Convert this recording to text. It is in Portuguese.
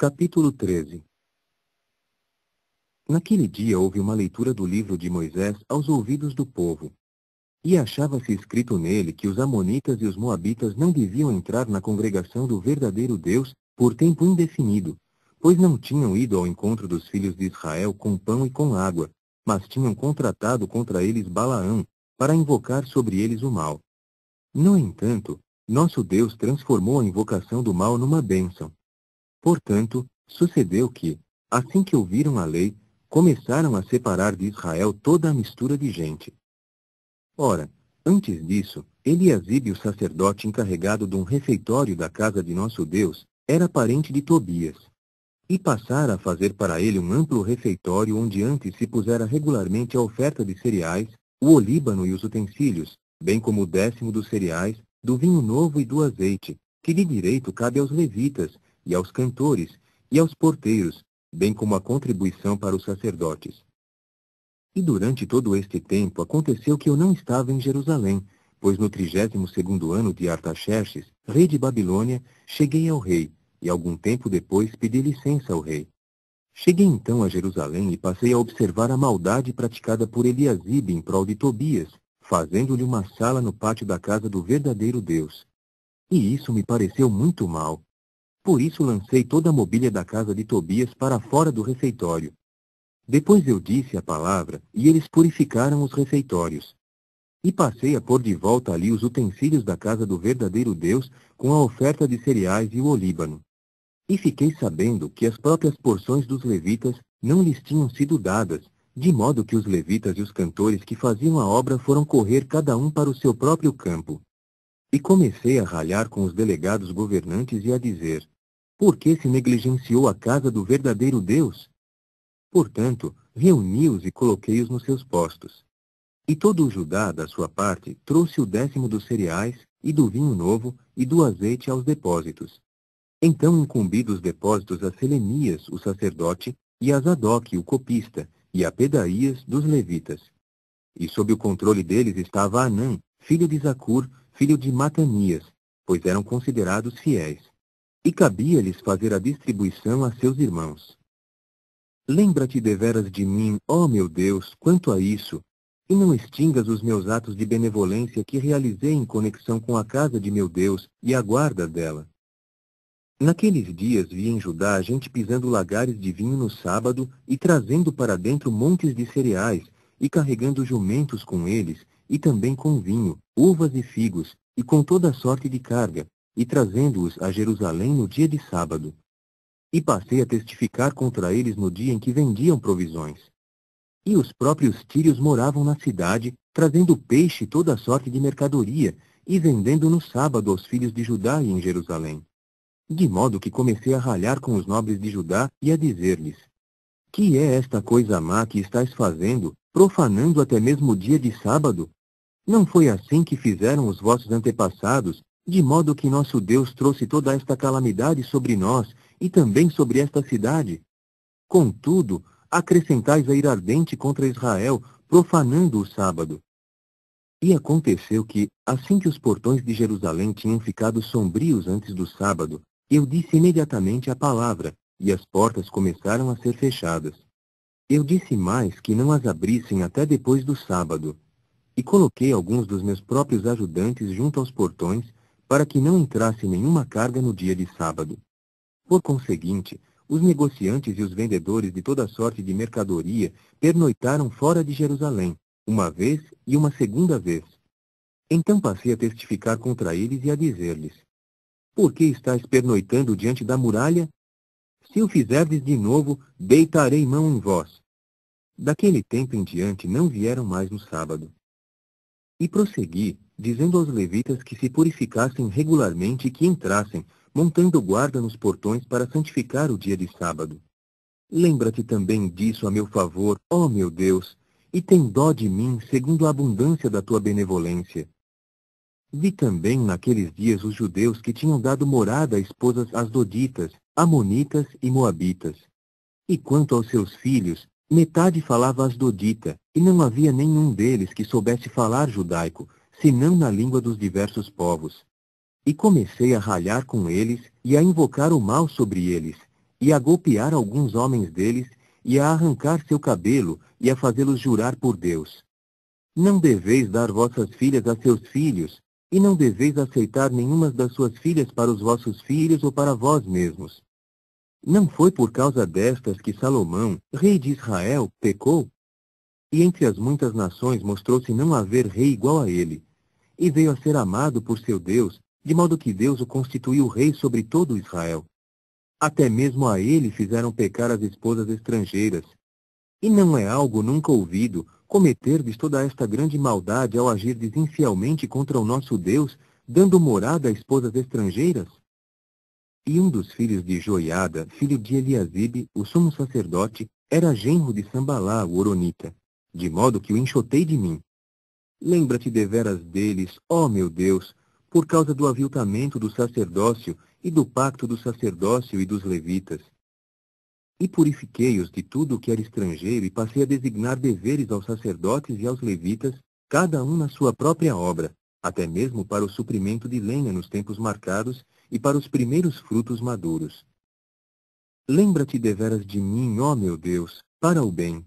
Capítulo 13. Naquele dia houve uma leitura do livro de Moisés aos ouvidos do povo. E achava-se escrito nele que os amonitas e os moabitas não deviam entrar na congregação do verdadeiro Deus por tempo indefinido, pois não tinham ido ao encontro dos filhos de Israel com pão e com água, mas tinham contratado contra eles Balaão, para invocar sobre eles o mal. No entanto, nosso Deus transformou a invocação do mal numa bênção. Portanto, sucedeu que, assim que ouviram a lei, começaram a separar de Israel toda a mistura de gente. Ora, antes disso, Eliasibe, o sacerdote encarregado de um refeitório da casa de nosso Deus, era parente de Tobias. E passara a fazer para ele um amplo refeitório onde antes se pusera regularmente a oferta de cereais, o olíbano e os utensílios, bem como o 10º dos cereais, do vinho novo e do azeite, que de direito cabe aos levitas, e aos cantores, e aos porteiros, bem como a contribuição para os sacerdotes. E durante todo este tempo aconteceu que eu não estava em Jerusalém, pois no 32º ano de Artaxerxes, rei de Babilônia, cheguei ao rei, e algum tempo depois pedi licença ao rei. Cheguei então a Jerusalém e passei a observar a maldade praticada por Eliasibe em prol de Tobias, fazendo-lhe uma sala no pátio da casa do verdadeiro Deus. E isso me pareceu muito mal. Por isso lancei toda a mobília da casa de Tobias para fora do refeitório. Depois eu disse a palavra, e eles purificaram os refeitórios. E passei a pôr de volta ali os utensílios da casa do verdadeiro Deus, com a oferta de cereais e o olíbano. E fiquei sabendo que as próprias porções dos levitas não lhes tinham sido dadas, de modo que os levitas e os cantores que faziam a obra foram correr cada um para o seu próprio campo. E comecei a ralhar com os delegados governantes e a dizer: por que se negligenciou a casa do verdadeiro Deus? Portanto, reuni-os e coloquei-os nos seus postos. E todo o Judá, da sua parte, trouxe o 10º dos cereais, e do vinho novo, e do azeite aos depósitos. Então incumbi dos depósitos a Selemias, o sacerdote, e a Zadok, o copista, e a Pedaías, dos levitas. E sob o controle deles estava Anã, filho de Zacur, filho de Matanias, pois eram considerados fiéis. E cabia-lhes fazer a distribuição a seus irmãos. Lembra-te deveras de mim, ó meu Deus, quanto a isso, e não extingas os meus atos de benevolência que realizei em conexão com a casa de meu Deus e a guarda dela. Naqueles dias vi em Judá gente pisando lagares de vinho no sábado e trazendo para dentro montes de cereais, e carregando jumentos com eles, e também com vinho, uvas e figos, e com toda sorte de carga, e trazendo-os a Jerusalém no dia de sábado. E passei a testificar contra eles no dia em que vendiam provisões. E os próprios tírios moravam na cidade, trazendo peixe e toda sorte de mercadoria, e vendendo no sábado aos filhos de Judá e em Jerusalém. De modo que comecei a ralhar com os nobres de Judá e a dizer-lhes: que é esta coisa má que estáis fazendo, profanando até mesmo o dia de sábado? Não foi assim que fizeram os vossos antepassados, de modo que nosso Deus trouxe toda esta calamidade sobre nós e também sobre esta cidade? Contudo, acrescentais a ira ardente contra Israel, profanando o sábado. E aconteceu que, assim que os portões de Jerusalém tinham ficado sombrios antes do sábado, eu disse imediatamente a palavra, e as portas começaram a ser fechadas. Eu disse mais que não as abrissem até depois do sábado. E coloquei alguns dos meus próprios ajudantes junto aos portões, para que não entrasse nenhuma carga no dia de sábado. Por conseguinte, os negociantes e os vendedores de toda sorte de mercadoria pernoitaram fora de Jerusalém, uma vez e uma segunda vez. Então passei a testificar contra eles e a dizer-lhes: por que estáis pernoitando diante da muralha? Se o fizerdes de novo, deitarei mão em vós. Daquele tempo em diante não vieram mais no sábado. E prossegui, dizendo aos levitas que se purificassem regularmente e que entrassem, montando guarda nos portões para santificar o dia de sábado. Lembra-te também disso a meu favor, ó meu Deus, e tem dó de mim segundo a abundância da tua benevolência. Vi também naqueles dias os judeus que tinham dado morada a esposas asdoditas, amonitas e moabitas. E quanto aos seus filhos, metade falava asdodita, e não havia nenhum deles que soubesse falar judaico, senão na língua dos diversos povos. E comecei a ralhar com eles e a invocar o mal sobre eles, e a golpear alguns homens deles, e a arrancar seu cabelo, e a fazê-los jurar por Deus. Não deveis dar vossas filhas a seus filhos, e não deveis aceitar nenhuma das suas filhas para os vossos filhos ou para vós mesmos. Não foi por causa destas que Salomão, rei de Israel, pecou? E entre as muitas nações mostrou-se não haver rei igual a ele, e veio a ser amado por seu Deus, de modo que Deus o constituiu rei sobre todo Israel. Até mesmo a ele fizeram pecar as esposas estrangeiras. E não é algo nunca ouvido cometerdes toda esta grande maldade ao agirdes infielmente contra o nosso Deus, dando morada a esposas estrangeiras? E um dos filhos de Joiada, filho de Eliasibe, o sumo sacerdote, era genro de Sambalá, o horonita, de modo que o enxotei de mim. Lembra-te deveras deles, ó meu Deus, por causa do aviltamento do sacerdócio e do pacto do sacerdócio e dos levitas. E purifiquei-os de tudo o que era estrangeiro e passei a designar deveres aos sacerdotes e aos levitas, cada um na sua própria obra, até mesmo para o suprimento de lenha nos tempos marcados e para os primeiros frutos maduros. Lembra-te deveras de mim, ó meu Deus, para o bem,